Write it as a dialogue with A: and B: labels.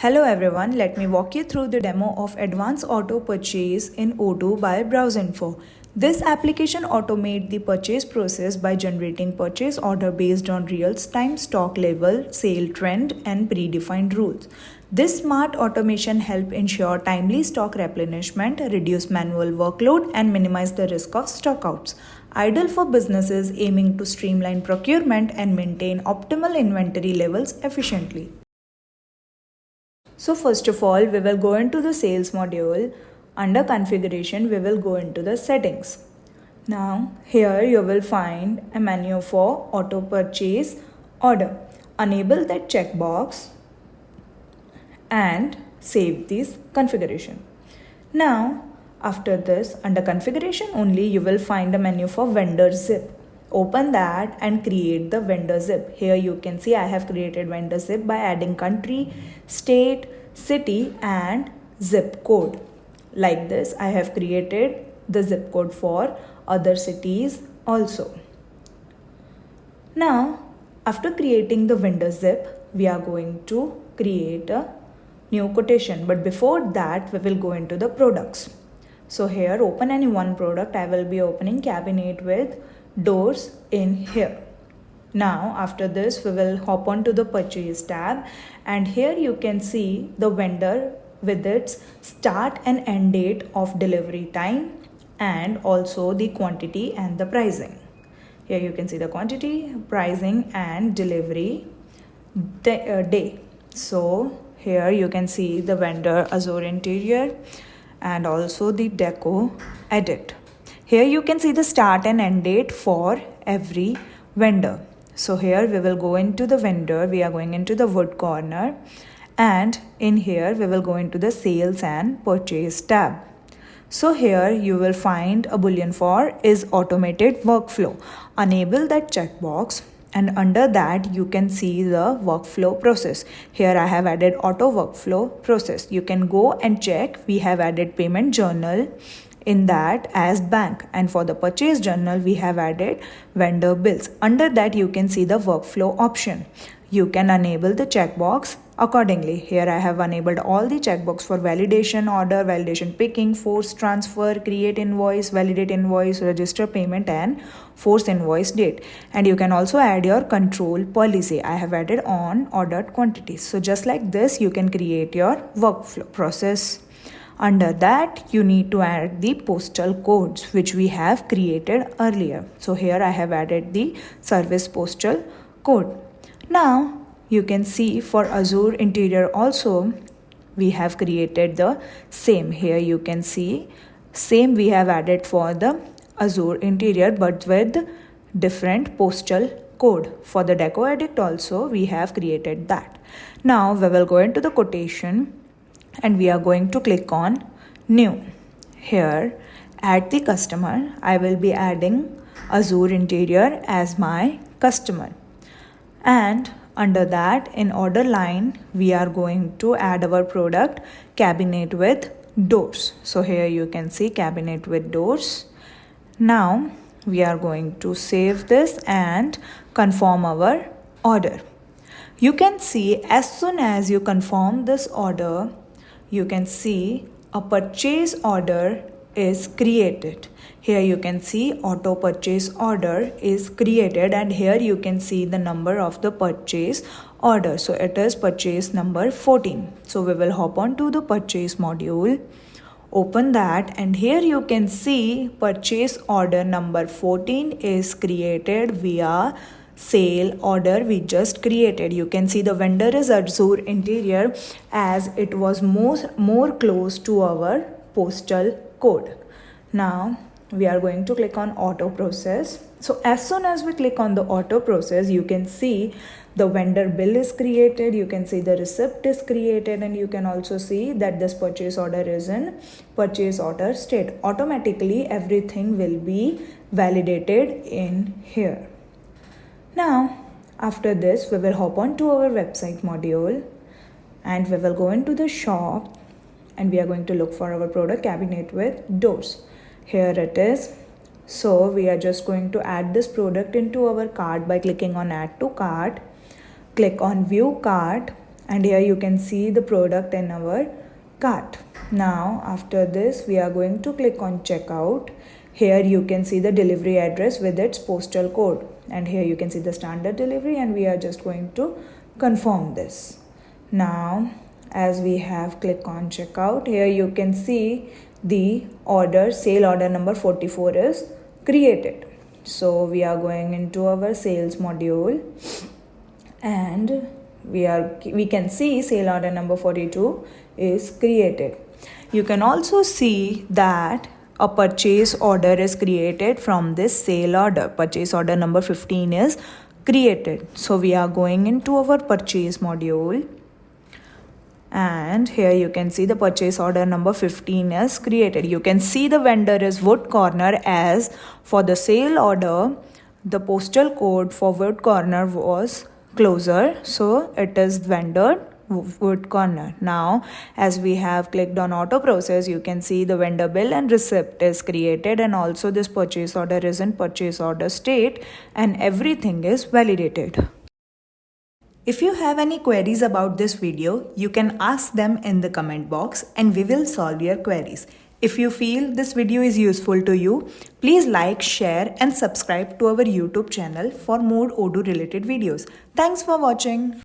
A: Hello everyone, let me walk you through the demo of Advanced Auto Purchase in Odoo by BrowseInfo. This application automates the purchase process by generating purchase order based on real-time stock level, sale trend, and predefined rules. This smart automation helps ensure timely stock replenishment, reduce manual workload, and minimize the risk of stockouts. Ideal for businesses aiming to streamline procurement and maintain optimal inventory levels efficiently. So first of all, we will go into the sales module. Under configuration, we will go into the settings. Now here you will find a menu for auto purchase order. Enable that checkbox and save this configuration. Now after this, under configuration only, you will find a menu for vendor zip. Open that and create the vendor zip. Here you can see I have created vendor zip by adding country, state, city and zip code. Like this, I have created the zip code for other cities also. Now, after creating the vendor zip, we are going to create a new quotation. But before that, we will go into the products. So here, open any one product. I will be opening cabinet with doors in here. Now after this, we will hop on to the purchase tab, and here you can see the vendor with its start and end date of delivery time and also the quantity and the pricing. Here you can see the quantity, pricing and delivery day. So here you can see the vendor Azure interior and also the deco edit. Here you can see the start and end date for every vendor. So here we will go into the vendor, we are going into the wood corner, and in here we will go into the sales and purchase tab. So here you will find a boolean for is automated workflow. Enable that checkbox, and under that you can see the workflow process. Here I have added auto workflow process. You can go and check. We have added payment journal in that as bank, and for the purchase journal we have added vendor bills. Under that you can see the workflow option. You can enable the checkbox accordingly. Here I have enabled all the checkbox for validation order, validation picking, force transfer, create invoice, validate invoice, register payment and force invoice date. And you can also add your control policy. I have added on ordered quantities. So just like this you can create your workflow process. Under that, you need to add the postal codes which we have created earlier. So here I have added the service postal code. Now you can see for Azure interior also we have created the same. Here you can see same we have added for the Azure interior but with different postal code. For the deco edit also we have created that. Now we will go into the quotation, and we are going to click on new. Here add the customer. I will be adding Azure interior as my customer, and under that in order line we are going to add our product cabinet with doors. So here you can see cabinet with doors. Now we are going to save this and confirm our order. You can see as soon as you confirm this order, you can see a purchase order is created. Here you can see auto purchase order is created, and here you can see the number of the purchase order. So it is purchase number 14. So we will hop on to the purchase module, open that, and here you can see purchase order number 14 is created via sale order we just created. You can see the vendor is Azure interior as it was more close to our postal code. Now we are going to click on auto process. So as soon as we click on the auto process, you can see the vendor bill is created, you can see the receipt is created, and you can also see that this purchase order is in purchase order state. Automatically everything will be validated in here. Now after this we will hop on to our website module, and we will go into the shop, and we are going to look for our product cabinet with doors. Here it is. So we are just going to add this product into our cart by clicking on add to cart. Click on view cart, and here you can see the product in our cart. Now after this we are going to click on checkout. Here you can see the delivery address with its postal code, and here you can see the standard delivery, and we are just going to confirm this. Now as we have click on checkout, here you can see the sale order number 44 is created. So we are going into our sales module, and we can see sale order number 42 is created. You can also see that a purchase order is created from this sale order. Purchase order number 15 is created. So we are going into our purchase module, and here you can see the purchase order number 15 is created. You can see the vendor is Wood Corner, as for the sale order the postal code for Wood Corner was closer, so it is vendor Wood Corner. Now as we have clicked on auto process, you can see the vendor bill and receipt is created, and also this purchase order is in purchase order state, and everything is validated. If you have any queries about this video, you can ask them in the comment box and we will solve your queries. If you feel this video is useful to you, please like, share and subscribe to our YouTube channel for more Odoo related videos. Thanks for watching.